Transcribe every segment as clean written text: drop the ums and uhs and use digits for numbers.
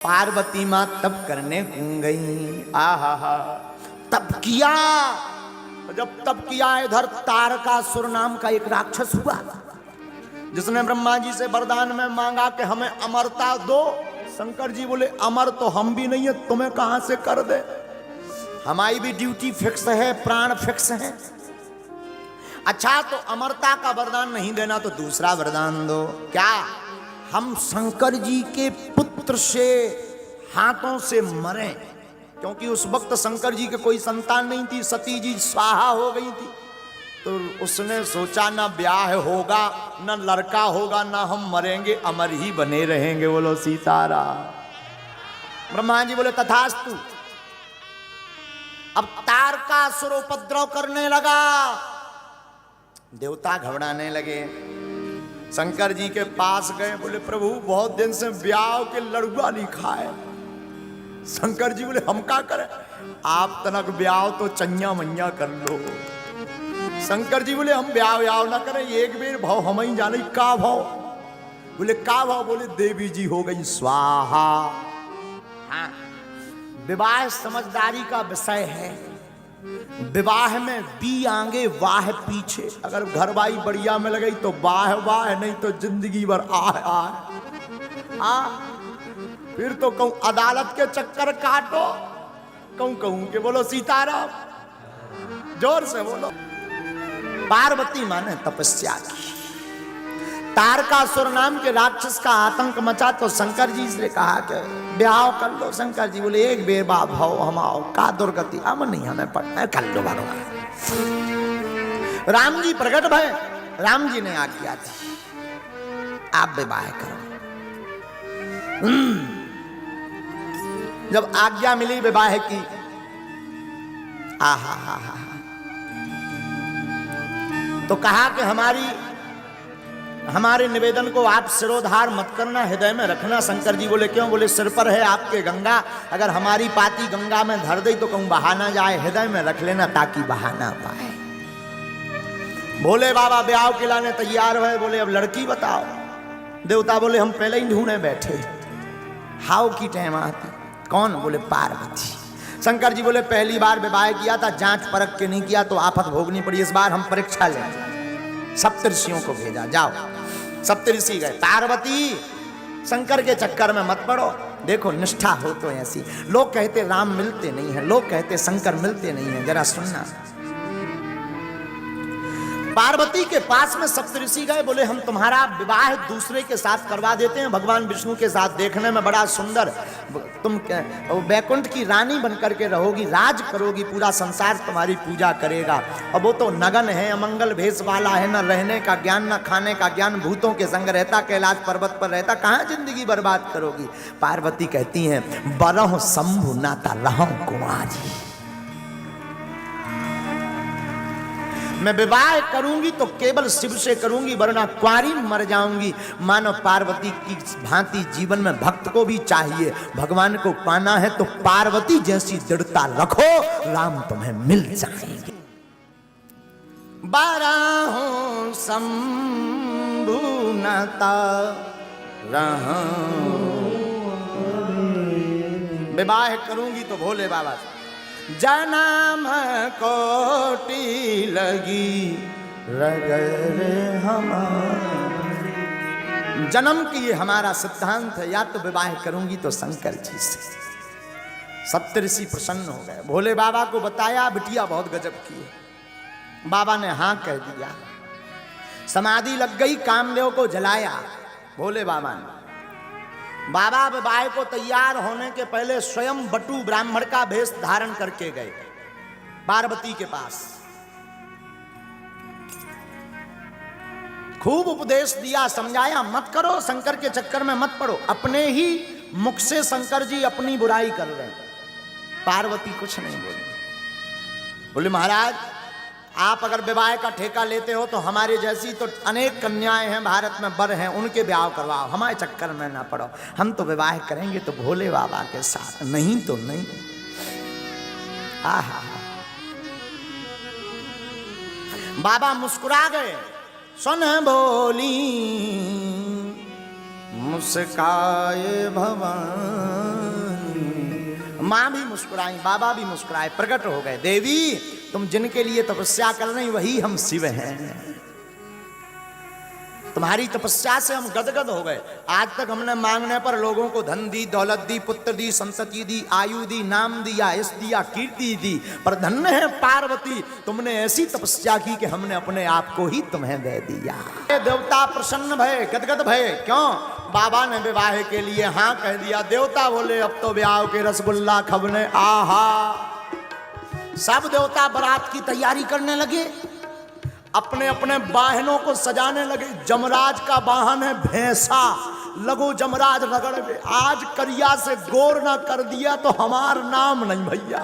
पार्वती माँ तप करने कूद गई। आहा तप किया। जब तप किया इधर तारकासुर नाम का एक राक्षस हुआ, जिसने ब्रह्मा जी से वरदान में मांगा कि हमें अमरता दो। शंकर जी बोले अमर तो हम भी नहीं है, तुम्हें कहां से कर दे, हमारी भी ड्यूटी फिक्स है, प्राण फिक्स है। अच्छा तो अमरता का वरदान नहीं देना तो दूसरा वरदान दो। क्या? हम शंकर जी के पुत्र से हाथों से मरे, क्योंकि उस वक्त शंकर जी के कोई संतान नहीं थी, सती जी स्वाहा हो गई थी। तो उसने सोचा ना ब्याह होगा ना लड़का होगा, ना हम मरेंगे, अमर ही बने रहेंगे। बोलो सीताराम। ब्रह्मा जी बोले तथास्तु। अब तारकासुर उपद्रव करने लगा, देवता घबराने लगे। शंकर जी के पास गए, बोले प्रभु बहुत दिन से ब्याह के लड़ुआ नहीं खाए। शंकर जी बोले हम क्या करें, आप तनक ब्याह तो चन्या मन्या कर लो। शंकर जी बोले हम ब्याह ना करें, एक बेर भाव हम ही जाने का भाव। बोले का भाव? बोले देवी जी हो गई स्वाहा। हाँ, विवाह समझदारी का विषय है। विवाह में बी आगे वाह पीछे। अगर घरवाई बढ़िया में लगी तो वाह वाह, नहीं तो जिंदगी भर आह आह। फिर तो कहूं अदालत के चक्कर काटो, कहूं के बोलो सीताराम, जोर से बोलो। पार्वती माँ ने तपस्या की, तारकासुर नाम के राक्षस का आतंक मचा, तो शंकर जी से कहा कि ब्याह कर लो। शंकर जी बोले एक बेर बाप हो हम आओ, का दुर्गति हम नहीं, हमें पढ़ना कर लो भगवान। राम जी प्रकट भय, राम जी ने आज्ञा दी आप विवाह करो। जब आज्ञा मिली विवाह की, आहा हा हा, तो कहा कि हमारे निवेदन को आप सिरोधार मत करना, हृदय में रखना। शंकर जी बोले क्यों? बोले सिर पर है आपके गंगा, अगर हमारी पाती गंगा में धर दे तो कहूं बहा ना जाए, हृदय में रख लेना ताकि बहा ना पाए। बोले बाबा ब्याह के लाने तैयार हुए। बोले अब लड़की बताओ। देवता बोले हम पहले ही ढूंढने बैठे, हाउ की टाइम आती। कौन? बोले पार्वती। शंकर जी बोले पहली बार विवाह किया था, जांच परख के नहीं किया तो आफत भोगनी पड़ी, इस बार हम परीक्षा लें। सप्तऋषियों को भेजा, जाओ। सप्तऋषि गए। पार्वती शंकर के चक्कर में मत पड़ो, देखो निष्ठा हो तो ऐसी। लोग कहते राम मिलते नहीं है, लोग कहते शंकर मिलते नहीं है, जरा सुनना। पार्वती के पास में सप्तऋषि गए, बोले हम तुम्हारा विवाह दूसरे के साथ करवा देते हैं, भगवान विष्णु के साथ, देखने में बड़ा सुंदर, तुम वैकुंठ की रानी बनकर के रहोगी, राज करोगी, पूरा संसार तुम्हारी पूजा करेगा। और वो तो नगन है, अमंगल भेष वाला है, न रहने का ज्ञान न खाने का ज्ञान, भूतों के संग रहता, कैलाश पर्वत पर रहता, कहाँ जिंदगी बर्बाद करोगी। पार्वती कहती हैं बरह शंभु नाता रहूं कुंवारी, मैं विवाह करूंगी तो केवल शिव से करूंगी, वरना कुंवारी मर जाऊंगी। मानो पार्वती की भांति जीवन में भक्त को भी चाहिए, भगवान को पाना है तो पार्वती जैसी दृढ़ता रखो, राम तुम्हें मिल जाएंगे। बारहों शंभु नाता रहूं, विवाह करूंगी तो भोले बाबा से। जन्म कोटि लगी रगर हमारी, जन्म की ये हमारा सिद्धांत है, या तो विवाह करूंगी तो शंकर जी से। सप्तऋषि प्रसन्न हो गए, भोले बाबा को बताया, बिटिया बहुत गजब की है। बाबा ने हाँ कह दिया, समाधि लग गई, कामदेव को जलाया भोले बाबा ने। बाबा विवाह को तैयार होने के पहले स्वयं बटू ब्राह्मण का भेष धारण करके गए पार्वती के पास। खूब उपदेश दिया, समझाया, मत करो, शंकर के चक्कर में मत पड़ो। अपने ही मुख से शंकर जी अपनी बुराई कर रहे हैं। पार्वती कुछ नहीं बोली। बोले महाराज आप अगर विवाह का ठेका लेते हो तो हमारे जैसी तो अनेक कन्याएं हैं भारत में, बर हैं, उनके ब्याह करवाओ, हमारे चक्कर में ना पड़ो। हम तो विवाह करेंगे तो भोले बाबा के साथ, नहीं तो नहीं। आहा, बाबा मुस्कुरा गए, सुन भोली मुस्काए भवानी, माँ भी मुस्कुराई, बाबा भी मुस्कुराए, प्रकट हो गए। देवी तुम जिनके लिए तपस्या कर रही वही हम शिव हैं। तुम्हारी तपस्या से हम गदगद हो गए। आज तक हमने मांगने पर लोगों को धन दी, दौलत दी, पुत्र दी, संतति दी, आयु दी, नाम दिया, यश दिया, कीर्ति दी, पर धन्य है पार्वती तुमने ऐसी तपस्या की कि हमने अपने आप को ही तुम्हें दे दिया। देवता प्रसन्न भये, गदगद भये। क्यों? बाबा ने विवाह के लिए हाँ कह दिया। देवता बोले अब तो ब्याह के रसगुल्ला खबने। आहा, सब देवता बारात की तैयारी करने लगे, अपने अपने वाहनों को सजाने लगे। जमराज का वाहन है भैंसा, लगो जमराज रगड़ में। आज करिया से गोर ना कर दिया तो हमार नाम नहीं भैया।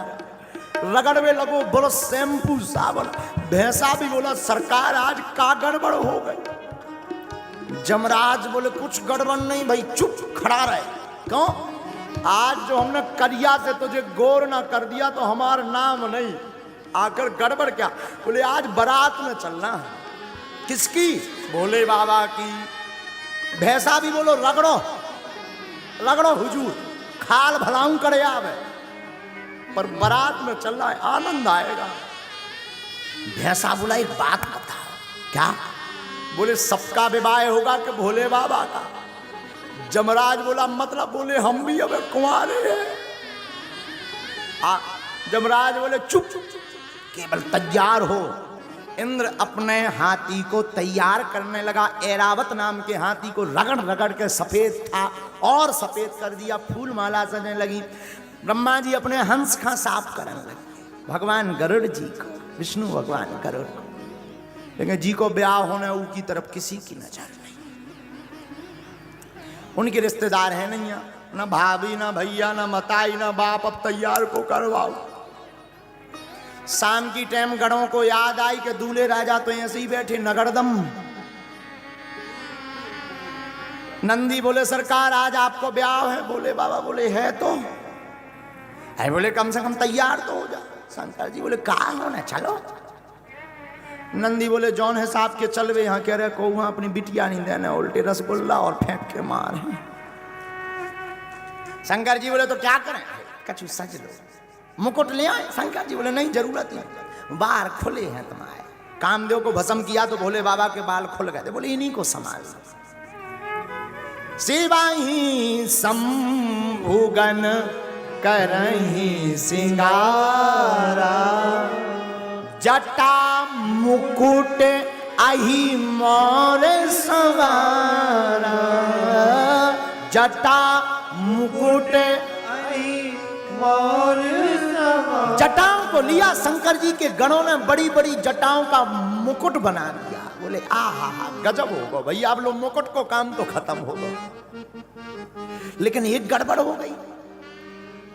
रगड़ में लगो, बोलो शैम्पू साबुन। भैंसा भी बोला सरकार आज का गड़बड़ हो गई। जमराज बोले कुछ गड़बड़ नहीं भाई, चुप खड़ा रहे। क्यों? आज जो हमने करिया से तुझे गोर ना कर दिया तो हमार नाम नहीं। आकर गड़बड़ क्या? बोले आज बारात में चलना है। किसकी? भोले बाबा की। भैंसा भी बोलो रगड़ो रगड़ो हुजूर, खाल भलाऊं करे आवे, पर बारात में चलना है, आनंद आएगा। भैंसा बोला एक बात बताओ। क्या? बोले सबका विवाह होगा कि भोले बाबा का? जमराज बोला मतलब? बोले हम भी अब कुंवारे हैं। जमराज बोले चुप, केवल तैयार हो। इंद्र अपने हाथी को तैयार करने लगा। ऐरावत नाम के हाथी को रगड़ रगड़ के सफेद था और सफेद कर दिया, फूल माला सजने लगी। ब्रह्मा जी अपने हंस का साफ करने लगे, भगवान गरुड़ जी को, विष्णु भगवान गरुड़ को। लेकिन जी को ब्याह होने उनकी तरफ किसी की नजर नहीं। उनके रिश्तेदार है नहीं, ना भाभी, ना भैया, ना मताई, ना बाप। अब तैयार को करवाओ। शाम की टाइम गढ़ों को याद आई कि दूल्हे राजा तो ऐसे ही बैठे नगरदम। नंदी बोले सरकार आज आपको ब्याह है। बोले बाबा बोले है तो है। बोले कम से कम तैयार तो हो जा। शंकर जी बोले कहाँ होना, चलो। नंदी बोले जौन है साहब के चलवे। यहाँ कह रहे को वहां अपनी बिटिया नहीं देने, उल्टे रसगुल्ला और फेंक के मार। शंकर जी बोले तो क्या करें? कछु सज लो, मुकुट ले आए। शंकर जी बोले नहीं जरूरत नहीं, बाल खुले हैं तुम्हारे। कामदेव को भस्म किया तो भोले बाबा के बाल खुल गए थे। बोले इन्हीं को संभाल। शिवाही शंभुगन करही सिंगारा, जटा मुकुट अहि मोर सवारा। जटा मुकुट जटाओं को लिया शंकर जी के गणों ने, बड़ी बड़ी जटाओं का मुकुट बना दिया। बोले आहा हा गजब होगा भैया, आप लोग मुकुट को काम तो खत्म होगा। लेकिन एक गड़बड़ हो गई।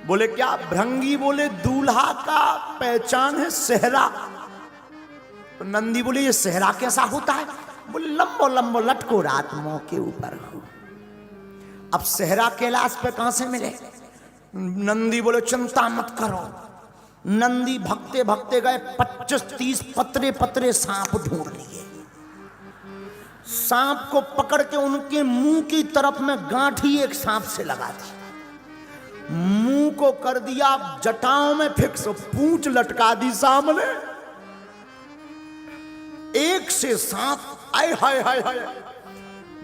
बोले क्या? भृंगी बोले दूल्हा का पहचान है सेहरा। तो नंदी बोले ये सेहरा कैसा होता है? बोले लंबो लंबो लटको रात मों के ऊपर हो। अब सेहरा कैलाश पे कहां से मिले? नंदी बोले चिंता मत करो। नंदी भगते भगते गए, 25-30 पतरे पतरे सांप ढूंढ लिए। सांप को पकड़ के उनके मुंह की तरफ में गांठी एक सांप से लगा दी, मुंह को कर दिया जटाओं में फिक्स, पूंछ लटका दी सामने। एक से सांप आय हाय हाय हाय।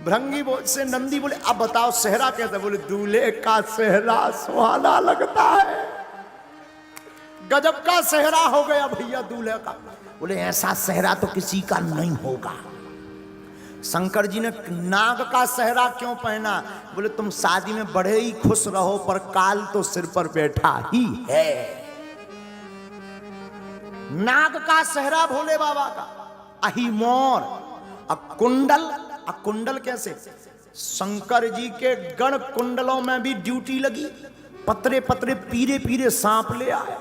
भृंगी से नंदी बोले अब बताओ सेहरा कैसे? बोले दूल्हे का सेहरा सुहाना लगता है। गजब का सेहरा हो गया भैया दूल्हे का। बोले ऐसा सेहरा तो किसी का नहीं होगा। शंकर जी ने नाग का सेहरा क्यों पहना? बोले तुम शादी में बड़े ही खुश रहो, पर काल तो सिर पर बैठा ही है। नाग का सेहरा भोले बाबा का। अहि मोर कुंडल। कुंडल कैसे? शंकर जी के गण कुंडलों में भी ड्यूटी लगी। पतरे पतरे पीरे पीरे सांप ले आए,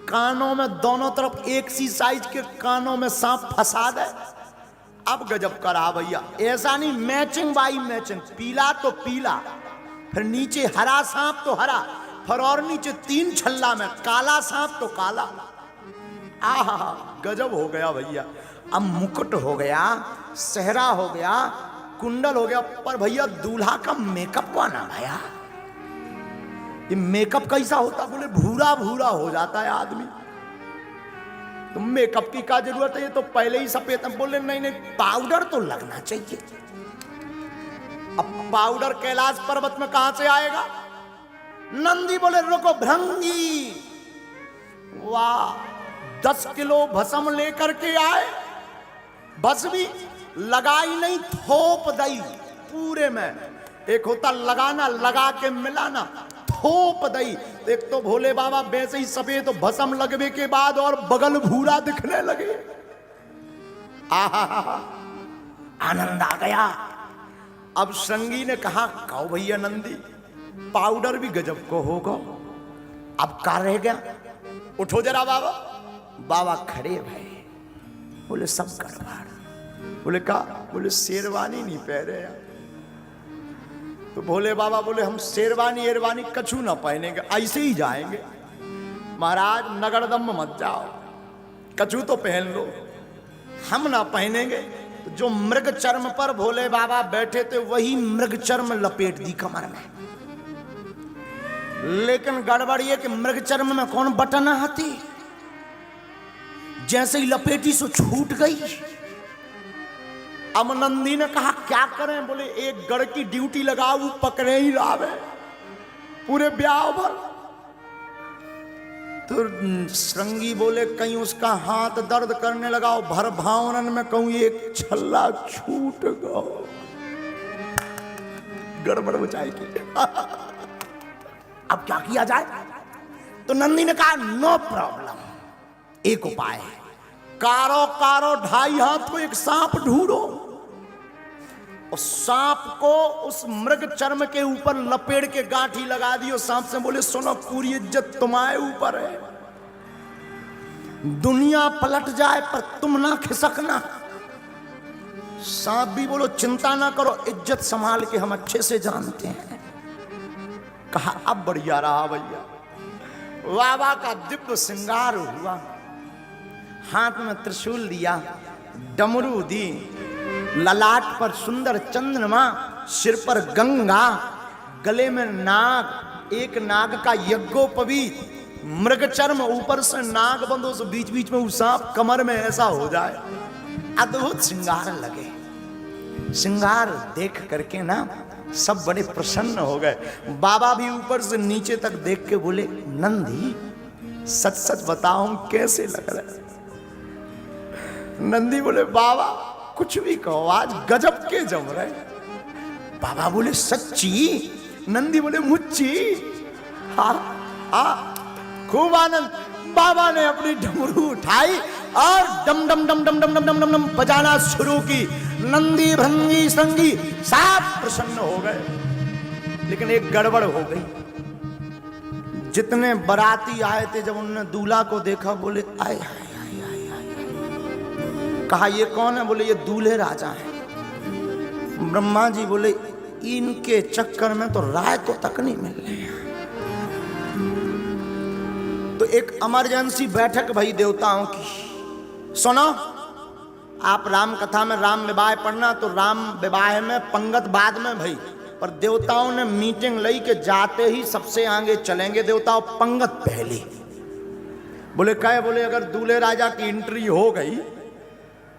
कानों में दोनों तरफ एक सी साइज के कानों में सांप फंसा दे। अब गजब करा भैया, ऐसा नहीं मैचिंग बाई मैचिंग, पीला तो पीला, फिर नीचे हरा सांप तो हरा, फिर और नीचे 3 छल्ला में काला सांप तो काला। आहा गजब हो गया भैया। अब मुकुट हो गया, सेहरा हो गया, कुंडल हो गया, पर भैया दूल्हा का मेकअप बना भैया। ये मेकअप कैसा होता? बोले भूरा भूरा हो जाता है आदमी। तो मेकअप की क्या जरूरत है, ये तो पहले ही सफेद है। बोले नहीं नहीं, पाउडर तो लगना चाहिए। अब पाउडर कैलाश पर्वत में कहां से आएगा? नंदी बोले रुको भृंगी, वाह 10 किलो भस्म लेकर के आए, बस भी लगाई नहीं, थोप दई पूरे में। एक होता लगाना, लगा के मिलाना, थोप दई। एक तो भोले बाबा वैसे ही सफेद, तो भस्म लगने के बाद और बगल भूरा दिखने लगे। आहा आनंद आ गया। अब श्रृंगी ने कहा कहो भैया नंदी, पाउडर भी गजब को होगा, अब का रह गया, उठो जरा बाबा। बाबा खड़े भाई, बोले सब गड़बड़। बोले का? बोले शेरवानी नहीं पहने यार। तो भोले बाबा बोले हम शेरवानी एरवानी कछु ना पहनेंगे, ऐसे ही जाएंगे। महाराज नगरदम मत जाओ, कछु तो पहन लो, हम ना पहनेंगे। तो जो मृग चर्म पर भोले बाबा बैठे थे वही मृग चर्म लपेट दी कमर में। लेकिन गड़बड़ ये कि मृग चर्म में कौन बटन आती, जैसे ही लपेटी सो छूट गई। अब नंदी ने कहा क्या करें? बोले एक गढ़ की ड्यूटी लगाओ, वो पकड़े ही लावे पूरे ब्याह भर। तो श्रृंगी बोले कहीं उसका हाथ दर्द करने लगा, भर भावनन में कहूं एक छल्ला छूट गो, गड़बड़ हो जाएगी। अब क्या किया जाए? तो नंदी ने कहा नो प्रॉब्लम, एक उपाय है, कारो कारो 2.5 हाथ को एक सांप ढूंढो, और सांप को उस मृग चर्म के ऊपर लपेट के गांठी लगा दियो। सांप से बोले सुनो, पूरी इज्जत तुम्हारे ऊपर है, दुनिया पलट जाए पर तुम ना खिसकना। सांप भी बोलो चिंता ना करो, इज्जत संभाल के हम अच्छे से जानते हैं। कहा अब बढ़िया रहा भैया। बाबा का दिव्य श्रृंगार हुआ, हाथ में त्रिशूल लिया, डमरू दी, ललाट पर सुंदर चंद्रमा, सिर पर गंगा, गले में नाग, एक नाग का यज्ञोपवीत, मृग चर्म, ऊपर से नाग बंदो से बीच बीच में सांप, कमर में ऐसा हो जाए। अद्भुत श्रृंगार लगे। श्रृंगार देख करके ना सब बड़े प्रसन्न हो गए। बाबा भी ऊपर से नीचे तक देख के बोले नंदी सच सच बताओ कैसे लग रहा है? नंदी बोले बाबा कुछ भी कहो, आज गजब के जम रहे। बाबा बोले सच्ची? नंदी बोले मुच्ची। हाँ हाँ, खूब आनंद। बाबा ने अपनी डमरू उठाई और डम डम डम डम डम डम डम डम डम बजाना शुरू की। नंदी भृंगी श्रृंगी सब प्रसन्न हो गए। लेकिन एक गड़बड़ हो गई। जितने बाराती आए थे, जब उन्होंने दूल्हा को देखा बोले आए। कहा ये कौन है? बोले ये दूल्हे राजा हैं। ब्रह्मा जी बोले इनके चक्कर में तो राय को तक नहीं मिल रही है। तो एक इमरजेंसी बैठक भई देवताओं की। सुनो, आप राम कथा में राम विवाह पढ़ना, तो राम विवाह में पंगत बाद में भई, पर देवताओं ने मीटिंग लई के जाते ही सबसे आगे चलेंगे देवताओं, पंगत पहले। बोले कहे? बोले अगर दूल्हे राजा की एंट्री हो गई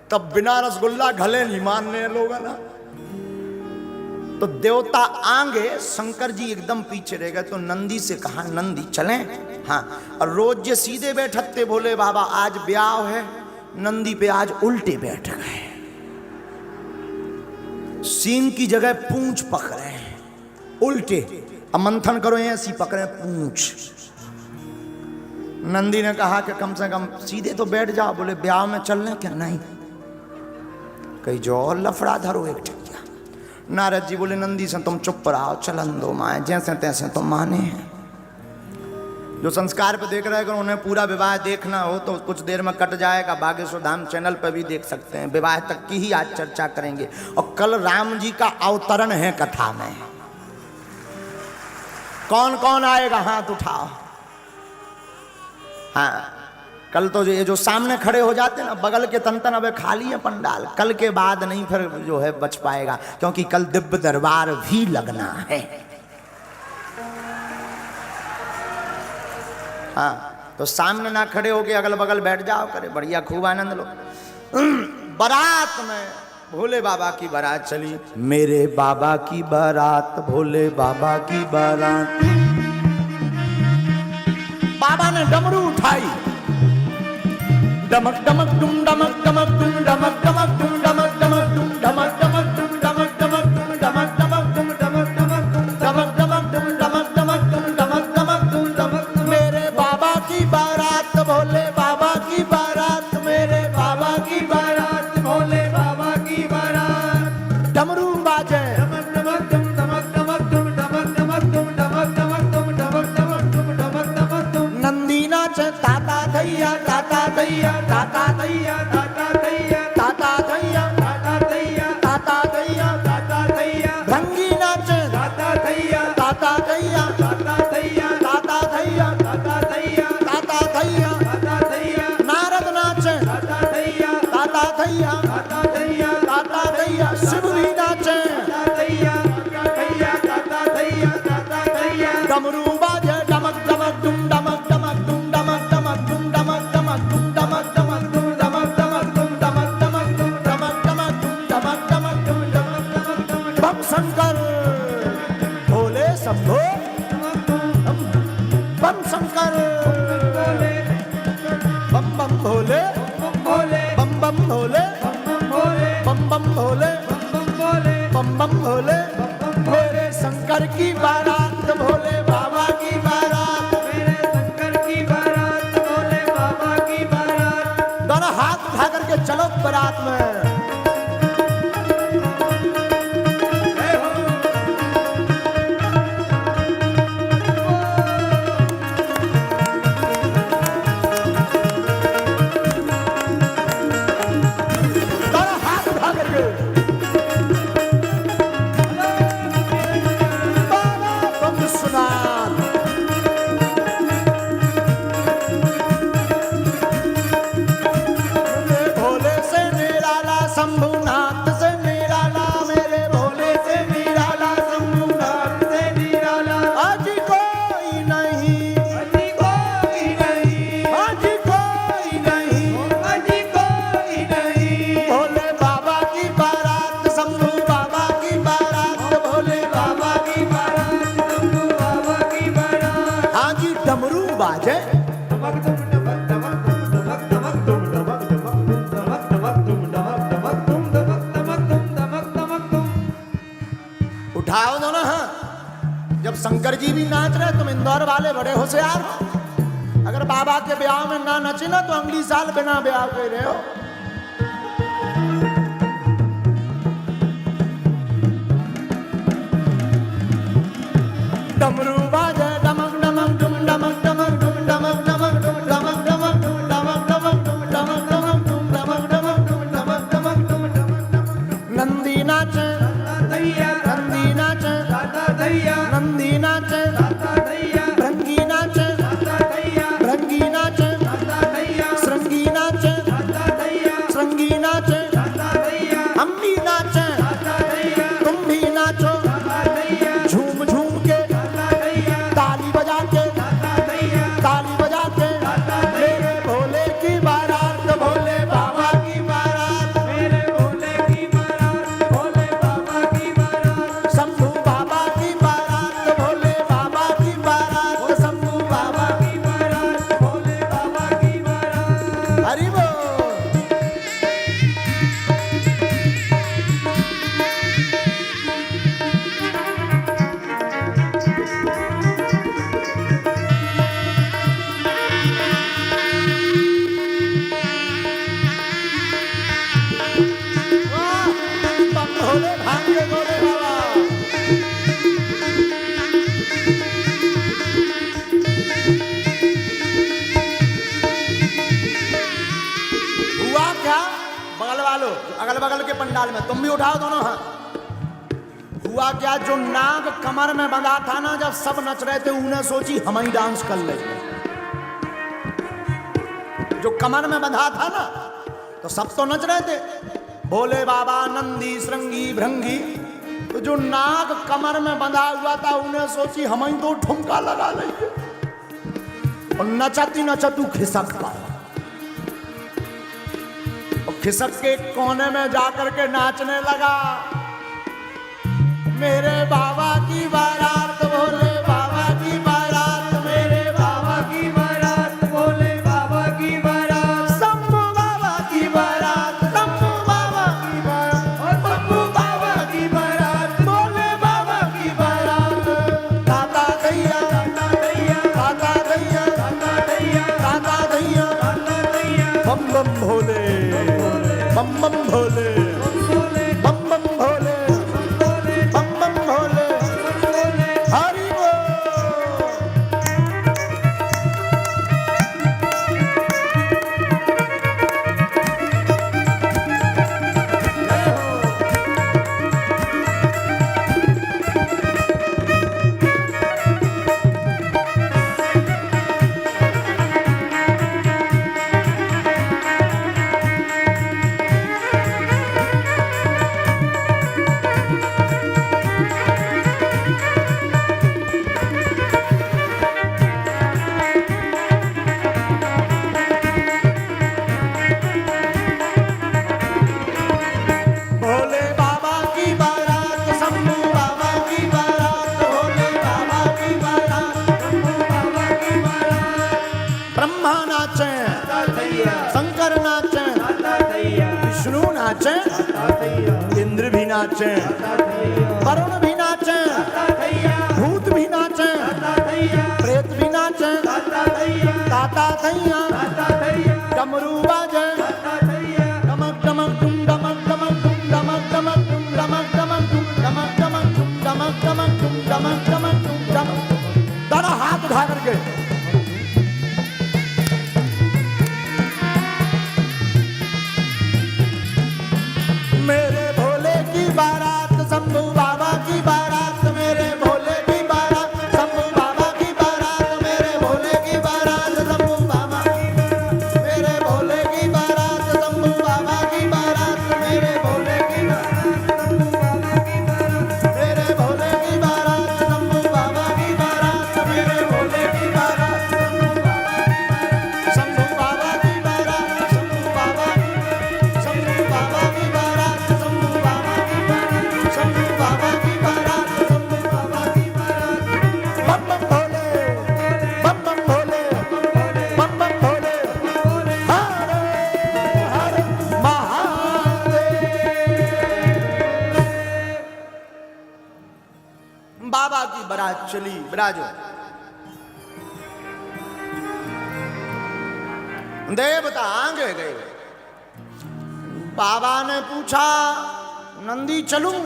तब बिना रसगुल्ला गले नहीं मानने लोग ना। तो देवता आगे, शंकर जी एकदम पीछे रह गए। तो नंदी से कहा नंदी चलें? हाँ। और रोज ये सीधे बैठते भोले बाबा, आज ब्याह है, नंदी पे आज उल्टे बैठ गए। सींग की जगह पूंछ पकड़े हैं उल्टे। अब मंथन करो, ऐसी पकड़े पूंछ। नंदी ने कहा कि कम से कम सीधे तो बैठ जाओ। बोले ब्याह में चलने क्या? नहीं, कहीं जो और लफड़ा धरो एक ठिकिया। नारद जी बोले नंदी से तुम चुप रहो, चलन दो माए, जैसे तैसे तुम माने हैं। जो संस्कार पे देख रहे हैं, अगर उन्हें पूरा विवाह देखना हो तो कुछ देर में कट जाएगा, बागेश्वर धाम चैनल पर भी देख सकते हैं। विवाह तक की ही आज चर्चा करेंगे। और कल राम जी का अवतरण है कथा में। कौन कौन आएगा हाथ उठाओ। हाँ, कल तो ये जो सामने खड़े हो जाते हैं ना, बगल के तन अब खाली है पंडाल। कल के बाद नहीं फिर जो है बच पाएगा, क्योंकि कल दिव्य दरबार भी लगना है। हाँ, तो सामने ना खड़े होके अगल बगल बैठ जाओ करे, बढ़िया खूब आनंद लो। बारात में भोले बाबा की बारात चली, मेरे बाबा की बारात, भोले बाबा की बारात। बाबा ने डमरू उठाई, डमक डमक डुम डमक डमक डुम डमक डमक डुम डमक डमक डुम डमक डमक डुम डमक डमक डुम डमक डमक डुम डमक डमक डुम डमक डमक डुम डमक डमक डुम डमक डमक डुम डमक। मेरे बाबा की बारात, भोले बाबा की बारात, मेरे बाबा की बारात, भोले बाबा की बारात। डमरू बाजे, डमक डमक डुम डमक डमक डुम डमक डमक डुम डमक डमक डुम डमक डमक डुम डमक डमक डुम। नंदी नाचे, ताता थैया ताता थैया ताता थैया ताता थैया ताता थैया ताता थैया ताता थैया ताता थैया। भृंगी नाचे, ताता थैया ताता थैया ताता थैया ताता थैया ताता थैया ताता थैया ताता थैया। नारद नाचे, ताता थैया ताता थैया ताता थैया ताता थैया। शिव भी नाचे, ताता थैया थैया ताता थैया ताता थैया। डमरू बाजे, डमक डमक डुम डमक डमक डुम डमक डमक डुम डमक डमक डुम डमक डमक डुम डमक डमक डुम डमक डमक डुम डमक डमक डुम डमक डमक डुम डमक डमक डुम। बम शंकर भोले शंभो, बम शंकर बम बम भोले, बम बम भोले, बम बम भोले, बम बम भोले। मेरे शंकर की बारात, भोले बाबा की बारात, मेरे शंकर की बारात, भोले बाबा की बारात। दोनों हाथ उठा करके चलो बारात में। शंभुनाथ से निराला, मेरे भोले से निराला, शंभुनाथ से निराला। आज कोई नहीं, आज कोई नहीं, आज कोई नहीं, आज कोई नहीं। भोले बाबा की बारात, शंभु बाबा की बारात, भोले बाबा की बारात, शंभु बाबा की बारात। आज डमरू बाजे, उठाओ दोनों हाथ। जब शंकर जी भी नाच रहे, तुम इंदौर वाले बड़े होशियार हो। अगर बाबा के ब्याह में ना नचे ना तो अगली साल बिना ब्याह के रहे हो। डमरू बाजे, डमक डमक डुम डमक डमक डुम डमक डमक डुम डमक डमक डुम डमक डमक डुम डमक डमक डुम डमक डमक डुम डमक डमक डुम डमक डमक। नंदी नाचे, नंदी नाचे, नंदी नाचे, भृंगी नाचे, भृंगी नाचे, श्रृंगी नाचे, श्रृंगी नाचे। हम भी नाचे, तुम भी नाचो, झूम झूम के, ताली बजा के, ताली बजा के। मेरे भोले की बारात, भोले बाबा की बारात, मेरे भोले की बारात, भोले बाबा की बारात। शंभू बाबा की बारात, भोले बाबा की बारात, शंभू बाबा की बारात, भोले बाबा की बारात। हरि बोल। भोले भाग्य भोले बाबा। हुआ क्या, बगल वालों, अगल बगल के पंडाल में तुम भी उठाओ दोनों हाथ। हुआ क्या, जो नाग कमर में बंधा था ना, जब सब नच रहे थे, उन्हें सोची हम ही डांस कर ले। जो कमर में बंधा था ना, तो सब तो नच रहे थे, भोले बाबा, नंदी, श्रृंगी, भृंगी। तो जो नाग कमर में बंधा हुआ था, उन्हें सोची हम ही तो ठुमका लगा लेंगे। और नचती नचतू खिसक पाया और खिसक के कोने में जाकर के नाचने लगा। मेरे बाबा की बारात, भोले बाबा की बारात, मेरे बाबा की बारात, भोले बाबा की बारात, शंभू बाबा की बारात, शंभू बाबा की बारात, और शंभू बाबा की बारात, भोले बाबा की बारात। दाता दैया, दाता दैया, दाता दैया, दाता दैया, दाता दैया, दाता दैया, बम बम भोले, बम बम भोले, बम बम भोले, बम बम भोले, हरि बोल। भोले बाबा की बारात, शंभू बाबा की बारात, भोले बाबा की बारात, शंभू बाबा की बारात। ब्रह्मा नाचे, शंकर नाचे, विष्णु नाचे, इंद्र भी नाचे, वरुण भी नाचे, भूत भी नाचे, प्रेत भी नाचे, दाता दैया, डमरू बाजे, डमक डमक डुम डमक डमक डुम डमक डमक डुम डमक डमक डुम डमक डमक डुम डमक डमक डुम डमक डमक डुम डमक। दोनों हाथ उठा करके मेरे भोले की बारात, शंभू बाबा की बारात, मेरे भोले की बारात, शंभू बाबा की बारात, मेरे भोले की बारात, शंभू बाबा की बारात, मेरे भोले की बारात, शंभू बाबा की बारात, मेरे भोले की बारात, शंभू बाबा की बारात, मेरे भोले की बारात, शंभू बाबा की बारात, मेरे भोले की बारात, शंभू बाबा की बारात, शंभू बाबा की बारात, शंभू बाबा की बारात, शंभू बाबा की बारात, शंभू बाबा की बारात, शंभू बाबा की बारात। बम बम भोले, बम बम भोले, बम बम भोले, हर हर महादेव। बाबा की बारात चली, विराजो। देवता आगे गए। बाबा ने पूछा, नंदी चलूं?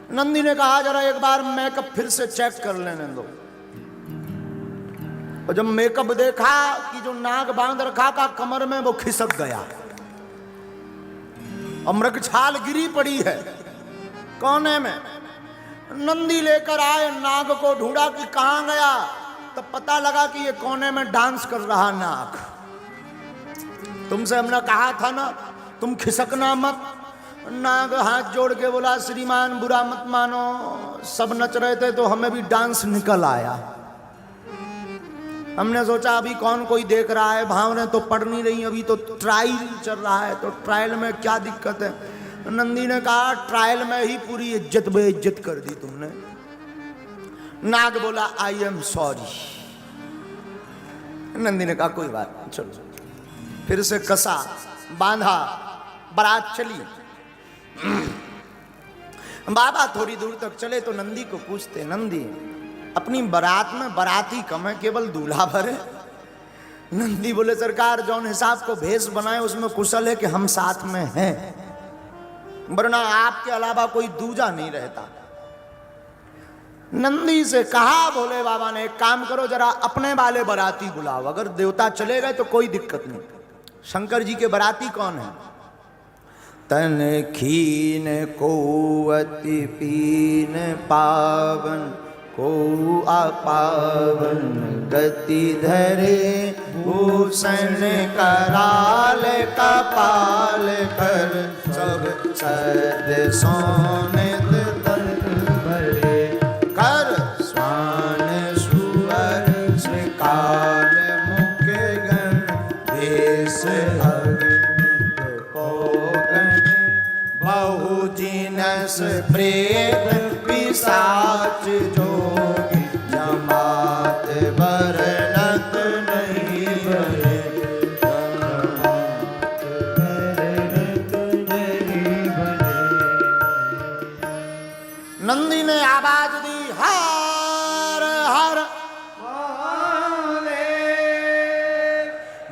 नंदी ने कहा जरा एक बार मेकअप फिर से चेक कर लेने दो। और जब मेकअप देखा कि जो नाग बांध रखा था कमर में वो खिसक गया और मृगछाल गिरी पड़ी है कोने में। नंदी लेकर आए, नाग को ढूंढा कि कहां गया, तब पता लगा कि ये कोने में डांस कर रहा नाग। तुमसे हमने कहा था ना तुम खिसकना मत। नाग हाथ जोड़ के बोला, श्रीमान बुरा मत मानो, सब नच रहे थे तो हमें भी डांस निकल आया। हमने सोचा अभी कौन कोई देख रहा है, भावने तो पड़ नहीं रही, अभी तो ट्रायल चल रहा है, तो ट्रायल में क्या दिक्कत है। नंदी ने कहा ट्रायल में ही पूरी इज्जत बेइज्जत कर दी तुमने। नाग बोला आई एम सॉरी। नंदी ने कहा कोई बात नहीं, चलो। फिर से कसा, बांधा, बारात चली। बाबा थोड़ी दूर तक चले तो नंदी को पूछते, नंदी अपनी बारात में बाराती कम है, केवल दूल्हा भर है। नंदी बोले सरकार जौन हिसाब को भेष बनाए उसमें कुशल है कि हम साथ में हैं, वरना आपके अलावा कोई दूजा नहीं रहता। नंदी से कहा भोले बाबा ने एक काम करो जरा अपने वाले बाराती बुलाओ, अगर देवता चले गए तो कोई दिक्कत नहीं। शंकर जी के बाराती कौन है? तन खीन को अति पीन पावन को अपावन गति धरे भूषण कराल कपाल कर सब सद सोने तल भरे कर स्वान सुअर श्रीकाल प्रेत पिशाच जोगी जमात बरनत नहीं बने। नंदी ने आवाज दी हर हर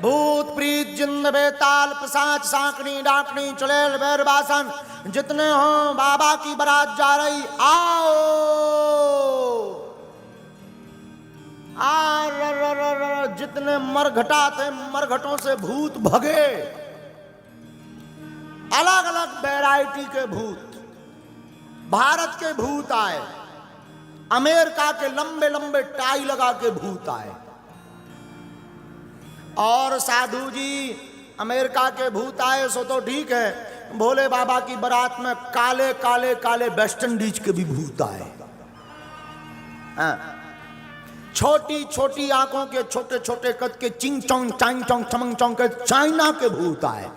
भूत प्रीत जिंद बेताल पिशाच सांकनी डाकनी चुड़ैल बैरबासन जितने हो बाबा की बारात जा रही आओ। जितने मरघटा थे मरघटों से भूत भगे। अलग अलग वैरायटी के भूत। भारत के भूत आए, अमेरिका के लंबे लंबे टाई लगा के भूत आए। और साधु जी अमेरिका के भूत आए सो तो ठीक है, भोले बाबा की बारात में काले काले काले वेस्ट इंडीज के भी भूत आए। छोटी छोटी आंखों के छोटे छोटे कद के चिंग चोंग चांग चोंग चमंग चोंग के चाइना के भूत आए।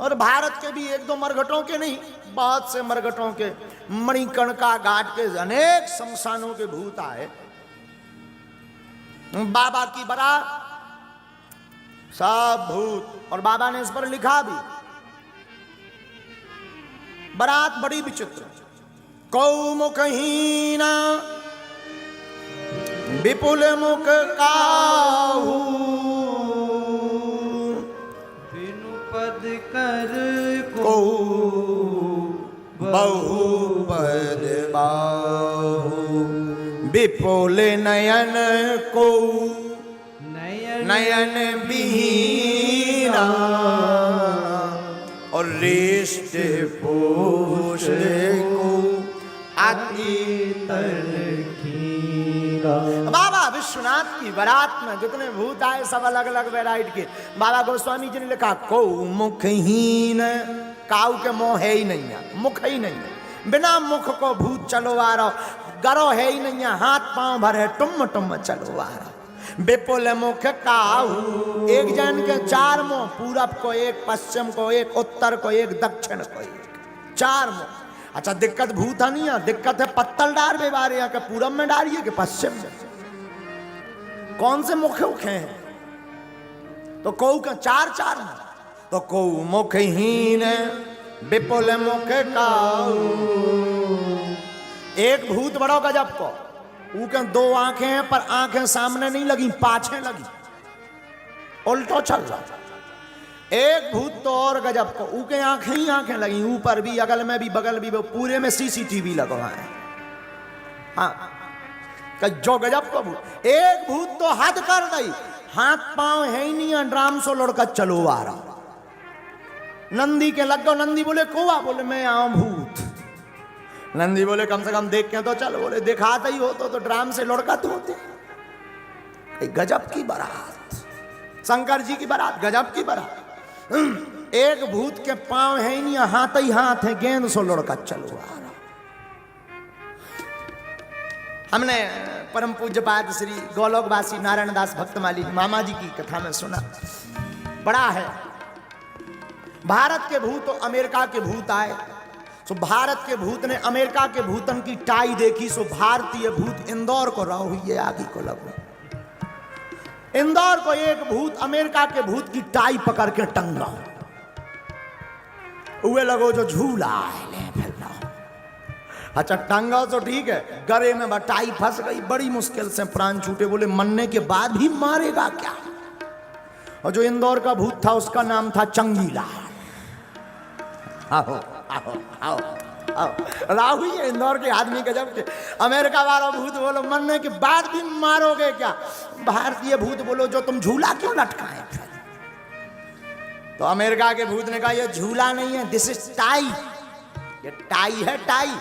और भारत के भी एक दो मरघटों के नहीं, बहुत से मरघटों के, मणिकर्णिका घाट के अनेक शमशानों के भूत आए। बाबा की बारात सब भूत। और बाबा ने इस पर लिखा भी, बारात बड़ी विचित्र। कौ मुखहीना विपुल मुख काहू पद कर को बहुपद बाहु विपुल नयन को नयन बीना और रेष्ट पोष को अति तलखीरा। बाबा विश्वनाथ की बारात में जितने भूत आए सब अलग अलग वैरायटी के। बाबा गोस्वामी जी ने लिखा को मुखहीन, काऊ के मुंह है ही नहीं है, मुख ही नहीं है, बिना मुख को भूत चलो आ रहा, गरो है ही नहीं है, हाथ पांव भर है, टुम टुम चलो आ रहा। विपुल मुख काहू, एक जन के चार मुंह, पूरब को एक, पश्चिम को एक, उत्तर को एक, दक्षिण को एक, चार मुंह। अच्छा दिक्कत भूत नहीं है, दिक्कत है पत्तल डार बेवारे के पूरब में डालिए कि पश्चिम में, कौन से मुख हैं? तो कौ का चार चार में, तो कौ मुखहीन विपुल मुख काहू। एक भूत बड़ो गजब को, ऊके दो आंखें हैं पर आंखें सामने नहीं लगी, पाछे लगी, उल्टो चल रहा। एक भूत तो और गजब को, ऊके आंखें ही आंखें लगी, ऊपर भी अगल में भी बगल भी, पूरे में सीसीटीवी लगवा है। हाँ जो गजब को भूत। एक भूत तो हद कर गई, हाथ पांव है ही नहीं, ड्राम सो लड़का चलो आ रहा। नंदी के लग गो, नंदी बोले कोआ, बोले मैं आऊं भूत। नंदी बोले कम से कम देख के तो चल, बोले दिखाता ही हो तो ड्राम से लड़का तो होते। गजब की बारात, शंकर जी की बारात, गजब की बारात। एक भूत के पांव है ही नहीं, हाथ ही हाथ है, गेंद सो लड़का चलो आ रहा। हमने परम पूज्यपाद श्री गोलोकवासी नारायण दास भक्तमाली मामा जी की कथा में सुना, बड़ा है। भारत के भूत तो अमेरिका के भूत आए, सो भारत के भूत ने अमेरिका के भूतन की टाई देखी, सो भारतीय भूत इंदौर को रहो हुई है, आगे को लगो। इंदौर को एक भूत अमेरिका के भूत की टाई पकड़ के टंगा, उए लगो जो झूला है ले फिर लो। अच्छा टंगा तो ठीक है, गले में टाई फंस गई, बड़ी मुश्किल से प्राण छूटे, बोले मरने के बाद भी मारेगा क्या? और जो इंदौर का भूत था उसका नाम था चंगीलाल। आओ आओ आओ आओ, राहु ये इंदौर के आदमी गजब के। अमेरिका वाला भूत बोलो मरने के बाद भी मारोगे क्या? भारतीय भूत बोलो जो तुम झूला क्यों लटकाए? तो अमेरिका के भूत ने कहा ये झूला नहीं है, दिस इज टाई, ये टाई है, टाई।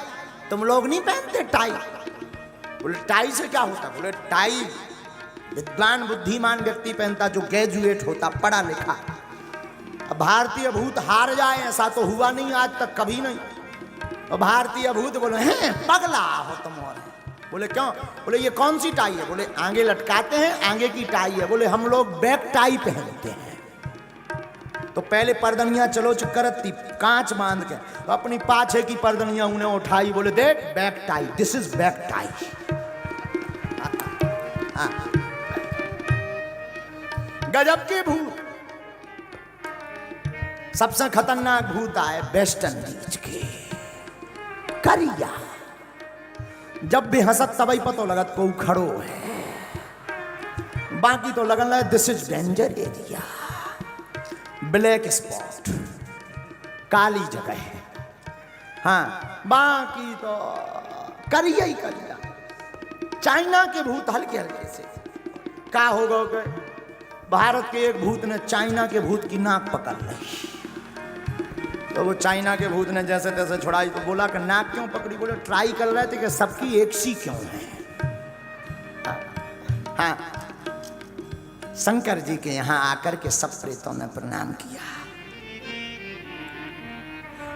तुम लोग नहीं पहनते टाई। बोले टाई से क्या होता? बोले टाई विद्वान बुद्धिमान व्यक्ति पहनता, जो ग्रेजुएट होता, पढ़ा लिखा। अब भारतीय भूत हार जाए ऐसा तो हुआ नहीं आज तक, कभी नहीं। और भारतीय भूत बोले हैं पगला हो तुम। और बोले क्यों? बोले ये कौन सी टाई है? बोले आगे लटकाते हैं, आगे की टाई है। बोले हम लोग बैक टाई पहनते हैं। तो पहले पर्दनियां चलो करती कांच बांध के, तो अपनी पाछे की पर्दनियां उन्हें उठाई, बोले देख back tie, this is back tie. गजब के भूत। सबसे खतरनाक भूत आए वेस्ट इंडीज के करिया। जब भी हंसत तबई पतो लगत को खड़ो है, बाकी तो लगन लगे this is danger area. Black spot, काली जगह है। हाँ, बाकी तो करिया ही करिया। चाइना के भूत हल्के हल्के से का हो गए, भारत के एक भूत ने चाइना के भूत की नाक पकड़ ली। तो वो चाइना के भूत ने जैसे तैसे छुड़ाई, तो बोला कि नाक क्यों पकड़ी? बोले ट्राई कर रहे थे कि सबकी एक सी क्यों है। हाँ, शंकर जी के यहां आकर के सब प्रेतों ने प्रणाम किया।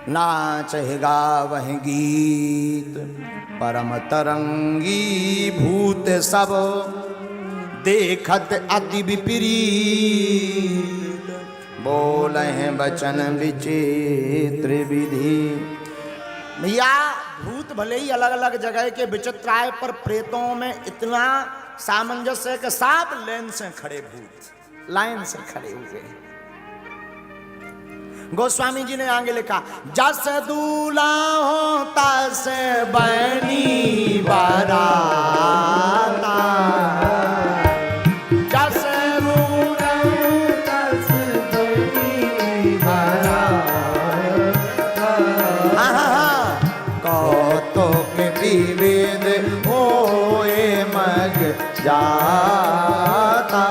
नाचेगा वह गीत परम तरंगी, भूत सब देखत अति विपरीत, बोले हैं वचन विचित्र विधि। भैया भूत भले ही अलग अलग जगह के विचित्र आए, पर प्रेतों में इतना सामंजस्य है कि साफ लाइन से खड़े भूत लाइन से खड़े हुए। गोस्वामी जी ने आगे लिखा, जस दूल्हा हो तस बनी बाराता, जस दूल्हा हो तस बनी बाराता। कौतुक विविध होए मग जाता,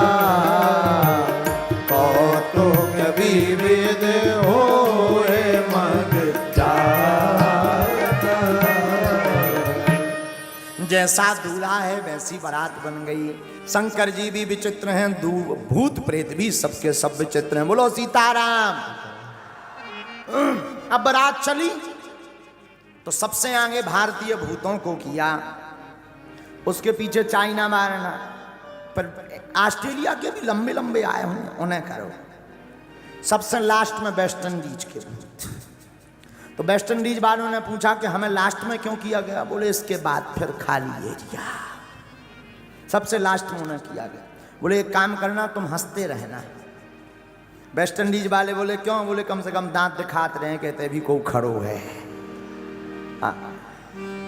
कौतुक विविध होए मग जाता। जैसा दूल्हा है वैसी बारात बन गई। शंकर जी भी विचित्र हैं, भूत प्रेत भी सबके सब विचित्र हैं। बोलो सीताराम। अब बारात चली तो सबसे आगे भारतीय भूतों को किया, उसके पीछे चाइना मारना, पर ऑस्ट्रेलिया के भी लंबे लंबे आए होंगे, उन्हें करो। सबसे लास्ट में वेस्ट इंडीज के भूत। तो वेस्ट इंडीज वालों ने पूछा कि हमें लास्ट में क्यों किया गया? बोले इसके बाद फिर खाली एरिया, सबसे लास्ट में उन्हें किया गया। बोले एक काम करना, तुम हंसते रहना। वेस्ट इंडीज वाले बोले क्यों? बोले कम से कम दांत दिखाते रहे, कहते भी को खड़ो है।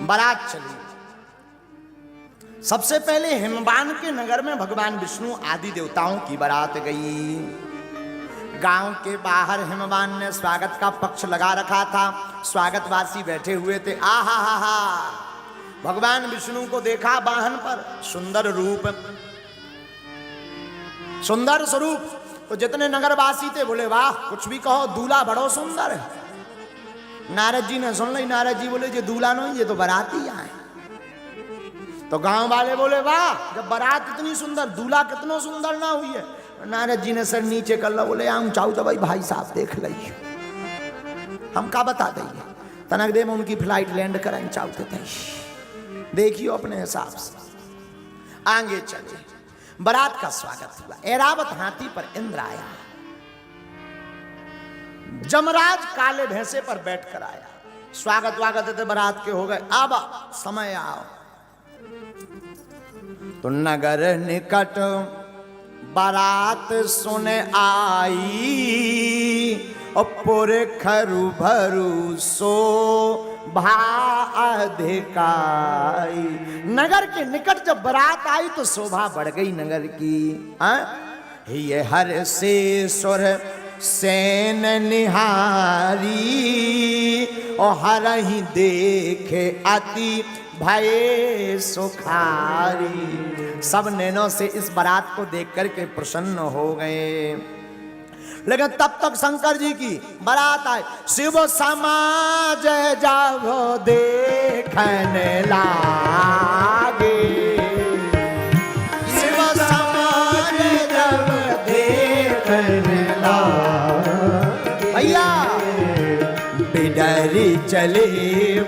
बारात चली। सबसे पहले हिमवान के नगर में भगवान विष्णु आदि देवताओं की बारात गई। गांव के बाहर हिमवान ने स्वागत का पक्ष लगा रखा था, स्वागतवासी बैठे हुए थे। आहा हा हा, भगवान विष्णु को देखा वाहन पर, सुंदर रूप, सुंदर स्वरूप। तो जितने नगरवासी थे बोले वाह, कुछ भी कहो, दूल्हा बड़ो सुंदर है। नारद जी ने सुन ली। नारद जी बोले ये दूल्हा नहीं, ये तो बाराती आए। तो गांव वाले बोले वाह, जब बारात इतनी सुंदर, दूल्हा कितना सुंदर ना हुई है। नारद जी ने सर नीचे कर लो, बोले हम चाहू तो भाई साहब देख ली, हम का बता देंगे। तनक दे में उनकी फ्लाइट लैंड करें चाहते थे, देखियो अपने हिसाब से। आगे चले, बारात का स्वागत हुआ। ऐरावत हाथी पर इंद्र आया, जमराज काले भैंसे पर बैठकर आया। स्वागत वागत थे बारात के हो गए। अब समय आओ। तो नगर निकट बारात सुने आई, और पुर खरु भरु सो भा अधिकाई। नगर के निकट जब बारात आई तो शोभा बढ़ गई नगर की। ये हर से सुर सेन निहारी, और हर ही देखे अति भय सुखारी। सब नैनों से इस बारात को देख करके प्रसन्न हो गए। लेकिन तब तक शंकर जी की बारात आई। शिव समाज जब देखने लागे, शिव समाज जब देखने लागे, भैया बिडरी चले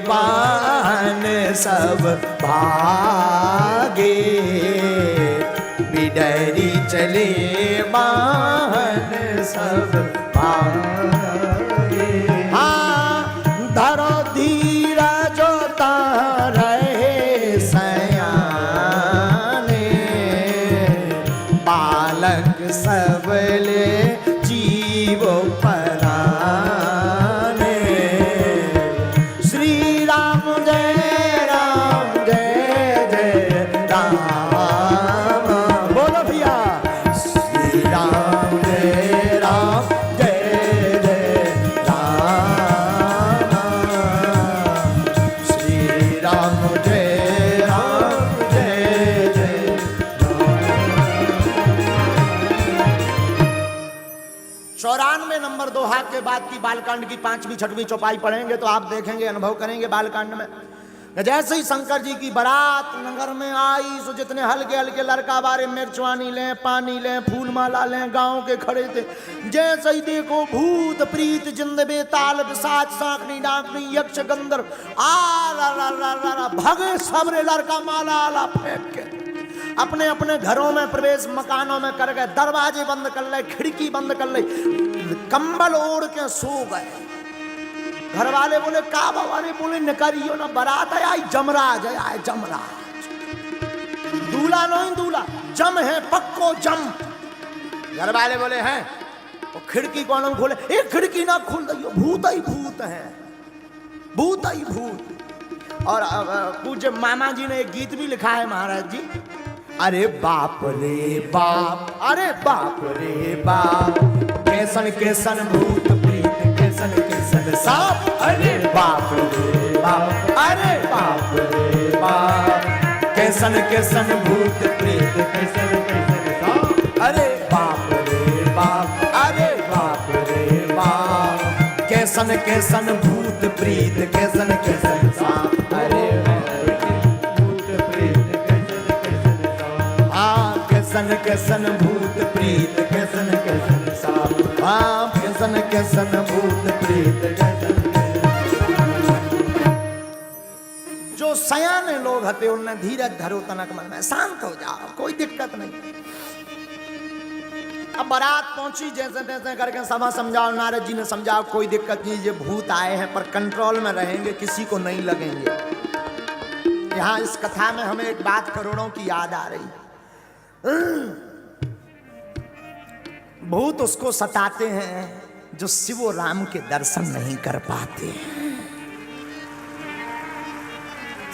बान सब भागे, डैरी चले वाहन सब पाए। हाँ धरो धीरज रहे सयाने, बालक सबले जीव पराने। श्री राम जय राम, बोलो भैया श्री राम जय राम श्री राम जय राम 94 नंबर दोहा के बाद की बालकांड की 5वीं 6वीं चौपाई पढ़ेंगे तो आप देखेंगे, अनुभव करेंगे बालकांड में। जैसे ही शंकर जी की बारात नगर में आई, सो जितने हल्के हल्के लड़का बारे मिर्चवानी लें, पानी लें, फूल माला लें, गांव के खड़े थे। जैसे ही देखो भूत प्रीत जिंद बेताल पिशाच सांकनी डाकनी यक्ष गंधर्व भगे सबरे लड़का माला आला फेंक के अपने अपने घरों में प्रवेश मकानों में कर गए। दरवाजे बंद कर ले, खिड़की बंद कर ले, कंबल ओढ़ के सो गए। घर वाले बोले का बाबा ने, बोले निकरियो ना, बारात है आई जमराज है, आए जमराज, दूल्हा नहीं दूल्हा, जम है पक्को जम। घर वाले बोले हैं, तो खिड़की कौन खोले, एक खिड़की ना खोल दियो, भूत ही भूत है, भूत ही भूत। और पूज्य मामा जी ने एक गीत भी लिखा है महाराज जी, अरे बाप रे बाप, अरे बाप रे बाप, कैसन कैसन भूत प्रीत, कैसन कैसन सांप, अरे बाप रे बाप, अरे बाप रे बाप, कैसन कैसन भूत प्रीत, कैसन कैसन सांप, अरे बाप रे बाप, अरे बाप रे बाप, कैसन कैसन भूत प्रीत, कैसन कैसन सांप, अरे कैसन कैसन भूत प्रीत, कैसन कैसन सांप, हाँ कैसन कैसन भूत प्रीत, कैसन। जो सयाने लोग हते उनने धीरज धरो तनक मन में, शांत हो जाओ, कोई दिक्कत नहीं। अब बारात पहुंची, जैसे तैसे करके सभा समझाओ, नारद जी ने समझाओ कोई दिक्कत नहीं, ये भूत आए हैं पर कंट्रोल में रहेंगे, किसी को नहीं लगेंगे। यहाँ इस कथा में हमें एक बात करोड़ों की याद आ रही। भूत उसको सताते हैं जो शिव और राम के दर्शन नहीं कर पाते।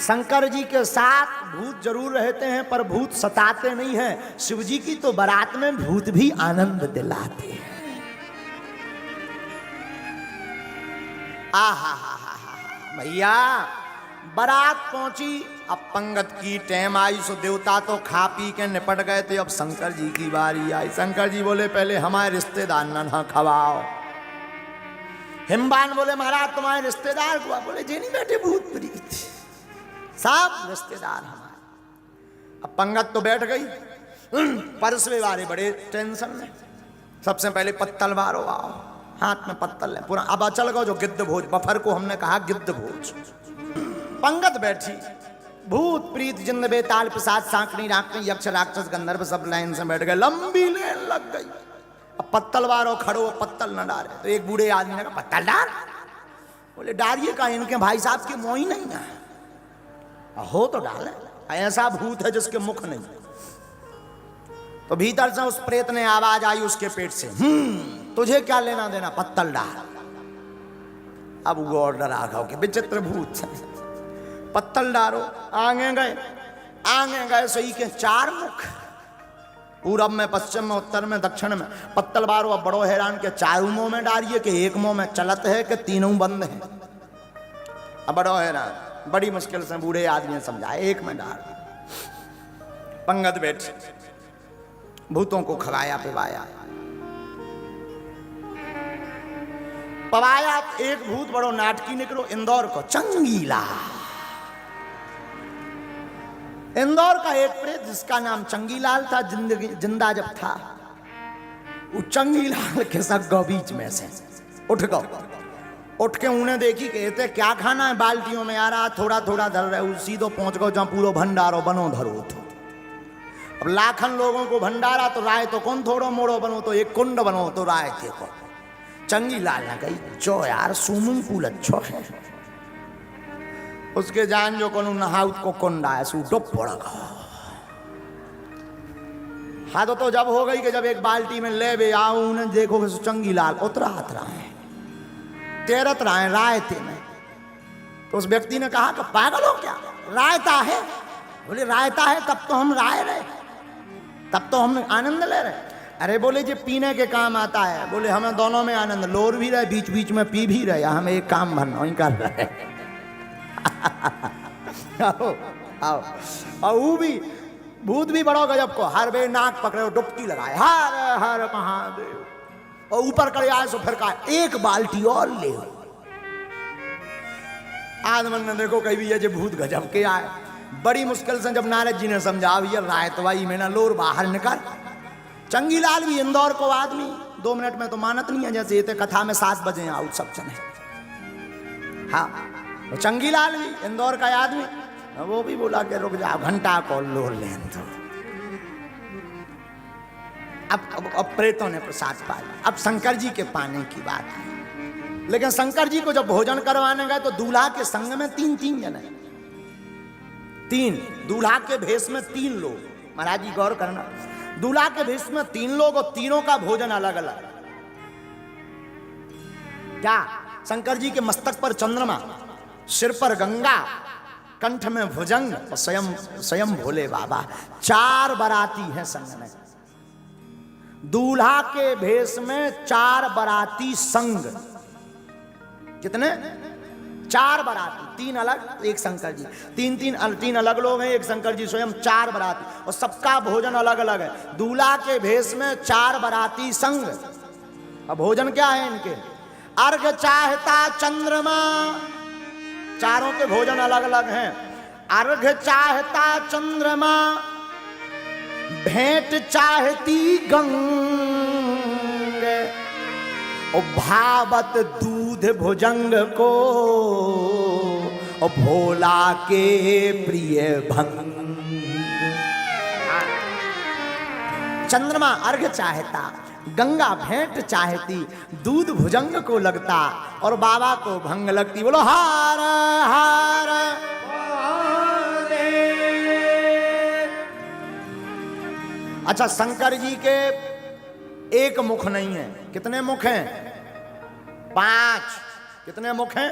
शंकर जी के साथ भूत जरूर रहते हैं पर भूत सताते नहीं हैं। शिव जी की तो बारात में भूत भी आनंद दिलाते हैं। आहा हा हा भैया, बारात पहुंची, अब पंगत की टाइम आई, सो देवता तो खा पी के निपट गए थे। अब शंकर जी की बारी आई। शंकर जी बोले पहले हमारे रिश्तेदार ना खवाओ। हिमबान बोले महाराज तुम्हारे रिश्तेदार को, बोले जी नहीं बैठे भूत प्रीत, सब रिश्तेदार हमारे। अब पंगत तो बैठ गई, परसवे वाले बड़े टेंशन में। सबसे पहले पत्तल बारो आओ, हाथ में पत्तल है पूरा। अब चल गो जो गिद्ध भोज, बफर को हमने कहा गिद्ध भोज। पंगत बैठी, भूत प्रीत जिंद बेताल पिशाच सांकनी डाकनी यक्ष राक्षस गंधर्व सब लाइन से बैठ गए। लंबी लेन लग गई। अब पत्तल वारो खड़ो, पत्तल न डाले तो एक बूढ़े आदमी ने कहा पत्तल डाल। बोले डालिए का, इनके भाई साहब की मोही नहीं है, हो तो डाले। ऐसा भूत है जिसके मुख नहीं। तो भीतर से उस प्रेत ने आवाज आई उसके पेट से, तुझे क्या लेना देना, पत्तल डाल। अब वो ऑर्डर आ गया कि विचित्र भूत, पत्तल डालो। आगे गए सही के 4 मुख, पूरब में, पश्चिम में, उत्तर में, दक्षिण में। पत्तल बारो। अब बड़ो हैरान के 4 मुंह में डालिए कि एक मुंह में चलत है कि तीनों बंद है। अब बड़ो हैरान, बड़ी मुश्किल से बूढ़े आदमी ने समझाया एक में डाल। पंगत बैठ, भूतों को खवाया पिवाया। पवाया एक भूत बड़ो नाटकी निकलो, इंदौर को चंगीला। इंदौर का एक प्रेत जिसका नाम चंगीलाल था, जिंदा जब था, वो चंगीलाल के सग्गो बीच में से उठ गो। उठ के उन्हें देखी कहते क्या खाना है, बाल्टियों में आ रहा, थोड़ा थोड़ा धर रहे। सीधो पहुंच गो जहां पूरा भंडारो बनो धरो थो। अब लाखन लोगों को भंडारा, तो राय तो कौन थोड़ो मोड़ो बनो, तो एक कुंड बनो तो राय थे को। चंगी लाल ने कही जो यार स्विमिंग पूल अच्छो है, उसके जान जो कोनु नहाउत को कुंड आया सू डुब पड़ेगा। हाँ तो जब हो गई कि जब एक बाल्टी में ले बे आऊं ने देखो कि चंगी लाल उतरा है, तेरत रहे रायते में। तो उस व्यक्ति ने कहा कि पागल हो क्या, रायता है? बोले रायता है तब तो हम राय रहे, तब तो हम आनंद ले रहे। अरे बोले जो पीने के काम आता है, बोले हमें दोनों में आनंद, लोर भी रहे बीच बीच में पी भी रहे, हम एक काम भरना ही कर रहे। आओ आओ और वो भी भूत भी बड़ो गजब को, हर बे नाक पकड़े डुबकी लगाए हर हर महादेव, और ऊपर करे आए सो फिर कहा एक बाल्टी और ले। आदमन ने देखो कहीं भी ये जो भूत गजब के आए, बड़ी मुश्किल से जब नारद जी ने समझा ये रायतवाई में ना लोर बाहर निकल। चंगी लाल भी इंदौर को आदमी 2 मिनट में तो मानत नहीं है, जैसे ये कथा में 7 बजे आउट सब चले। हाँ तो चंगी लाल भी इंदौर का आदमी, वो भी बोला कि रुक जाओ घंटा को लोर लें। तो अब प्रेतों ने प्रसाद पाया। अब शंकर जी के पाने की बात है, लेकिन शंकर जी को जब भोजन करवाने गए तो दूल्हा के संग में 3 जने, 3 दूल्हा के भेष में 3 लोग। महाराज जी गौर करना, दूल्हा के भेष में 3 लोग और तीनों का भोजन अलग अलग। क्या? शंकर जी के मस्तक पर चंद्रमा, सिर पर गंगा, कंठ में भुजंग और स्वयं भोले बाबा। 4 बाराती हैं संग में, दूल्हा के भेष में 4 बाराती संग। कितने? 4 बाराती, 3 अलग एक शंकर जी, 3 अलग लोग हैं, एक शंकर जी स्वयं, 4 बाराती और सबका भोजन अलग अलग है। दूल्हा के भेष में 4 बाराती संग। अब भोजन क्या है इनके? अर्घ चाहता चंद्रमा, चारों के भोजन अलग अलग हैं। अर्घ चाहता चंद्रमा, भेंट चाहती गंगे, और भावत दूध भुजंग को, और भोला के प्रिय भंग। चंद्रमा अर्घ चाहता, गंगा भेंट चाहती, दूध भुजंग को लगता और बाबा को भंग लगती। बोलो हार हार। अच्छा शंकर जी के एक मुख नहीं है, कितने मुख हैं? 5। कितने मुख हैं?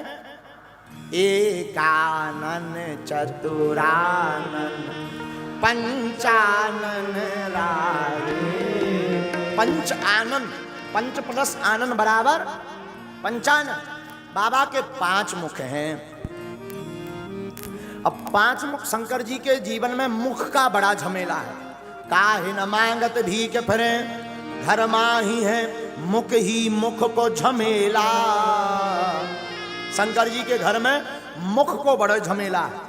एकानन चतुरानन पंचानन रारे। पंच आनन, 5 + आनन बराबर 55। बाबा के 5 मुख हैं। अब 5 मुख शंकर जी के जीवन में मुख का बड़ा झमेला है। काहे न मांगत भी के फिरे, घर माही है मुख ही मुख को झमेला। शंकर जी के घर में मुख को बड़ा झमेला है।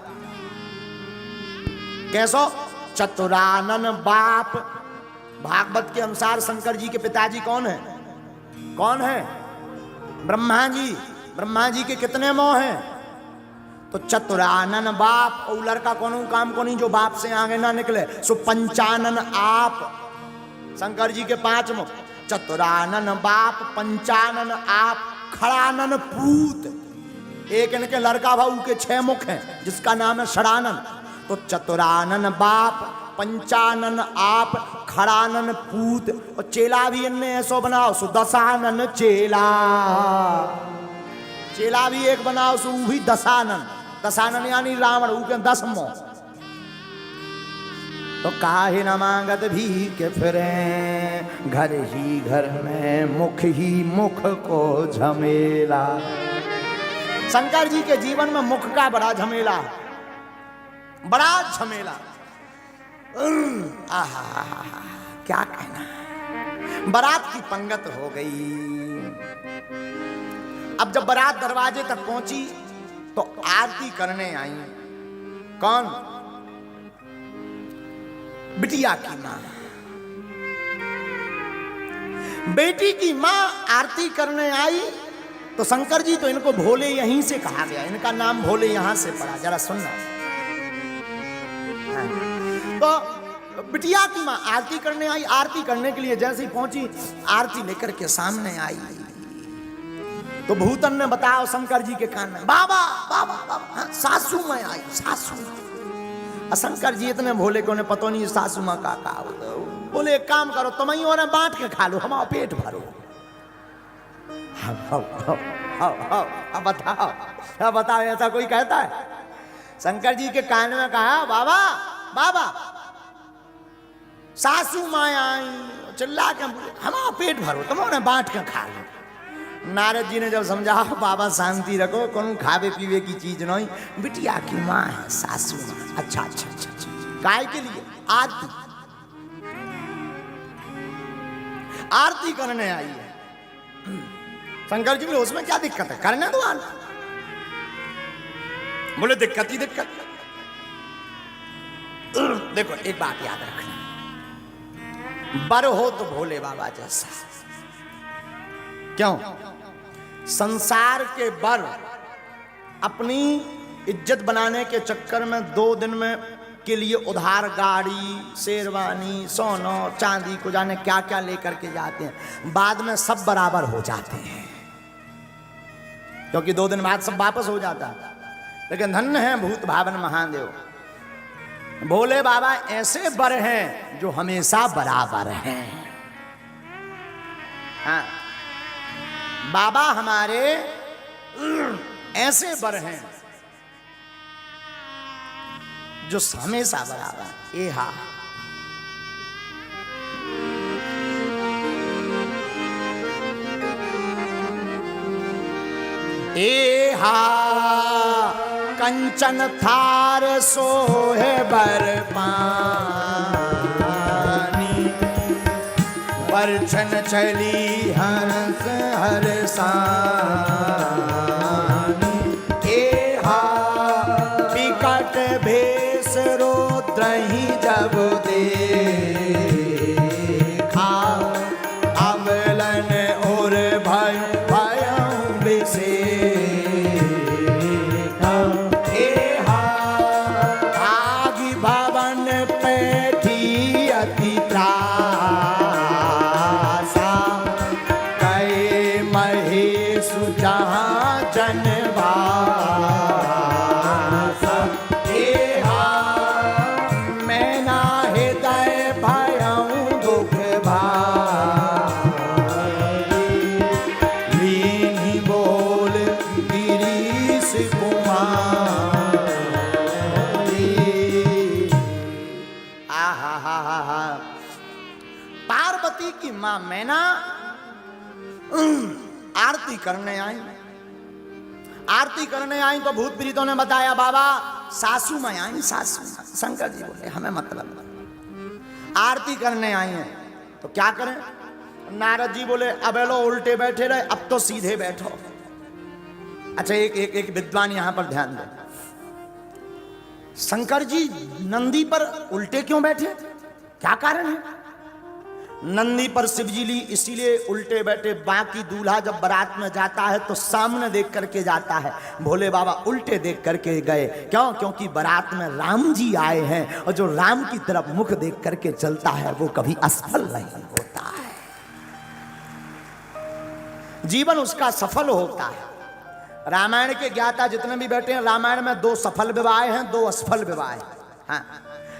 कैसो? चतुरानन बाप। भागवत के अनुसार शंकर जी के पिताजी कौन है? कौन है? ब्रह्मा जी। ब्रह्मा जी के कितने मोह हैं? तो चतुरानन बाप। और लड़का कौन काम को नहीं जो बाप से आगे ना निकले, सो पंचानन आप। शंकर जी के 5 मुख, चतुरानन बाप, पंचानन आप, खड़ानन पूत। एक इनके लड़का भाऊ के 6 मुख हैं जिसका नाम है षडानन। तो चतुरानन बाप, पंचानन आप, खड़ानन पूत, और चेला भी इनने ऐसो बनाओ सो दशानन चेला। चेला भी एक बनाओ सो भी दशानन। दशानन यानी रावण, ऊ के 10 मोह। तो काहे न मांगत भी के फिरे, घर ही घर में मुख ही मुख को झमेला। शंकर जी के जीवन में मुख का बड़ा झमेला, बड़ा झमेला। आहा क्या कहना। बारात की पंगत हो गई। अब जब बारात दरवाजे तक पहुंची तो आरती करने आई। कौन? बिटिया की मां। बेटी की मां आरती करने आई। तो शंकर जी तो इनको भोले यहीं से कहा गया, इनका नाम भोले यहां से पड़ा। जरा सुनना। तो बिटिया की माँ आरती करने आई। आरती करने के लिए जैसे ही पहुंची, आरती लेकर के सामने आई तो भूतन ने बताया शंकर जी के कान में, बाबा बाबा बाबा, हाँ, सासू में आई, सासू माँ। शंकर जी इतने भोले को उन्हें पता नहीं सासू माँ का बोले एक काम करो, तुम ही और बांट के खा लो, हमारा पेट भरो। अब बताओ ऐसा कोई कहता है? शंकर जी के कान में कहा, बाबा बाबा सासू माँ आई, चिल्ला के हमारा पेट भरो, तुम उन्हें बांट के खा लो। नारद जी ने जब समझा, बाबा शांति रखो, कौन खावे पीवे की चीज नहीं, बिटिया की माँ है सासू माँ। अच्छा अच्छा अच्छा अच्छा, गाय के लिए आरती आरती करने आई है। शंकर जी बोले उसमें क्या दिक्कत है, करने दो आरती। बोले दिक्कत ही दिक्कत। देखो एक बात याद रखना, बर हो तो भोले बाबा जैसा। क्यों? संसार के बर अपनी इज्जत बनाने के चक्कर में 2 दिन में के लिए उधार गाड़ी, शेरवानी, सोना चांदी को जाने क्या क्या लेकर के जाते हैं, बाद में सब बराबर हो जाते हैं, क्योंकि 2 दिन बाद सब वापस हो जाता है। लेकिन धन्य है भूत भावन महादेव, भोले बाबा ऐसे बर हैं जो हमेशा बराबर हैं। हाँ, बाबा हमारे ऐसे बर हैं जो हमेशा बराबर। ए हा ए हा कंचन थार सोहे बर पानी, परछन चली हरस हरसानी। ए हा विकट भेष रोद्रहि जब देखा, अमलन और भय भयं विषेखा। ए हा भागी भवन पैठी अति त्रासा, कहे महेश जहाँ जनवासा। ए हा मैं ना हृदय भयं दुख भारी, लीनी बोल गिरीश कुमारी। आहा, पार्वती की मां मैना आरती करने आई। आरती करने आई तो भूत प्रीतों ने बताया, बाबा सासू मां आई, सासू मां। शंकर जी बोले हमें मतलब नहीं, आरती करने आई हैं तो क्या करें? नारद जी बोले अब लो उल्टे बैठे रहे, अब तो सीधे बैठो। अच्छा एक विद्वान यहां पर ध्यान दे, शंकर जी नंदी पर उल्टे क्यों बैठे, क्या कारण है? नंदी पर शिवजी ली इसीलिए उल्टे बैठे, बाकी दूल्हा जब बारात में जाता है तो सामने देख करके जाता है, भोले बाबा उल्टे देख करके गए। क्यों? क्योंकि बारात में राम जी आए हैं और जो राम की तरफ मुख देख करके चलता है वो कभी असफल नहीं होता है, जीवन उसका सफल होता है। रामायण के ज्ञाता जितने भी बैठे हैं, रामायण में 2 सफल विवाह हैं, 2 असफल विवाह हैं। हाँ,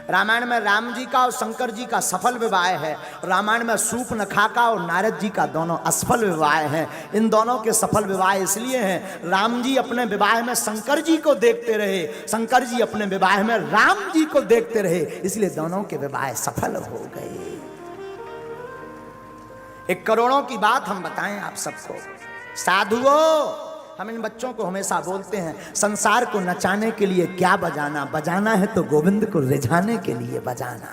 रामायण में राम जी का और शंकर जी का सफल विवाह है, रामायण में सूर्पनखा का और नारद जी का दोनों असफल विवाह हैं। इन दोनों के सफल विवाह इसलिए हैं, राम जी अपने विवाह में शंकर जी को देखते रहे, शंकर जी अपने विवाह में राम जी को देखते रहे, इसलिए दोनों के विवाह सफल हो गए। एक करोड़ों की बात हम बताएं आप सबको, साधुओं हम इन बच्चों को हमेशा बोलते हैं, संसार को नचाने के लिए क्या बजाना, बजाना है तो गोविंद को रिझाने के लिए बजाना।